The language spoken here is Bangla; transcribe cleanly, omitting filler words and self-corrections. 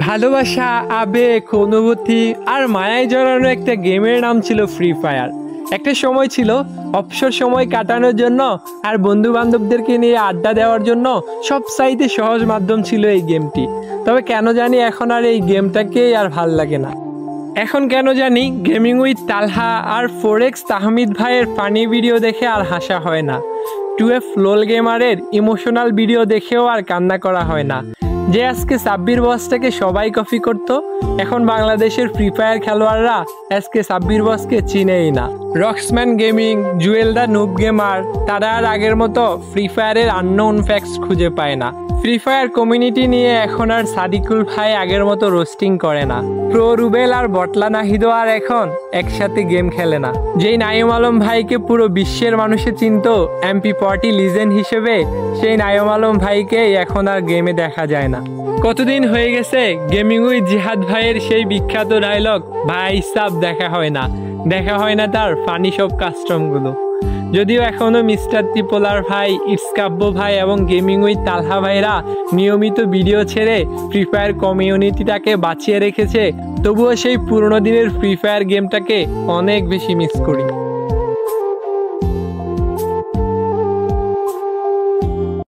ভালোবাসা, আবেগ, অনুভূতি আর মায়ায় জড়ানো একটা গেমের নাম ছিল ফ্রি ফায়ার। একটা সময় ছিল অবসর সময় কাটানোর জন্য আর বন্ধু বান্ধবদেরকে নিয়ে আড্ডা দেওয়ার জন্য সবচাইতে সহজ মাধ্যম ছিল এই গেমটি। তবে কেন জানি এখন আর এই গেমটাকেই আর ভাল লাগে না। এখন কেন জানি গেমিং উইথ তালহা আর ফোরেক্স তাহমিদ ভাইয়ের ফানি ভিডিও দেখে আর হাসা হয় না। 2F লোল গেমারের ইমোশনাল ভিডিও দেখেও আর কান্না করা হয় না। যে আজকে সাব্বির বসটাকে সবাই কপি করত, এখন বাংলাদেশের ফ্রি ফায়ার খেলোয়াড়রা আজকে সাব্বির বসকে চিনেই না। রক্সম্যান গেমিং, জুয়েল দা নুব গেমার, তারা আর আগের মতো ফ্রি ফায়ারের আননোন ফ্যাক্টস খুঁজে পায় না। ফ্রি ফায়ার কমিউনিটি নিয়ে এখন আর সাদিকুল ভাই আগের মতো রোস্টিং করে না। প্রো রুবেল আর বটলা নাহিদও আর এখন একসাথে গেম খেলে না। যেই নাইম আলম ভাইকে পুরো বিশ্বের মানুষে চিনত MP40 লিজেন্ড হিসেবে, সেই নাইম আলম ভাইকে এখন আর গেমে দেখা যায় না। কতদিন হয়ে গেছে গেমিং উইথ জিহাদ ভাইয়ের সেই বিখ্যাত ডায়লগ ভাই সাব দেখা হয় না তার ফানি সব কাস্টমগুলো। যদিও এখনো মিস্টার ত্রিপোলার ভাই, ইটসকাব্য ভাই এবং গেমিং উইথ তালহা ভাইরা নিয়মিত ভিডিও ছেড়ে ফ্রি ফায়ার কমিউনিটিটাকে বাঁচিয়ে রেখেছে, তবুও সেই পুরোনো দিনের ফ্রি ফায়ার গেমটাকে অনেক বেশি মিস করি।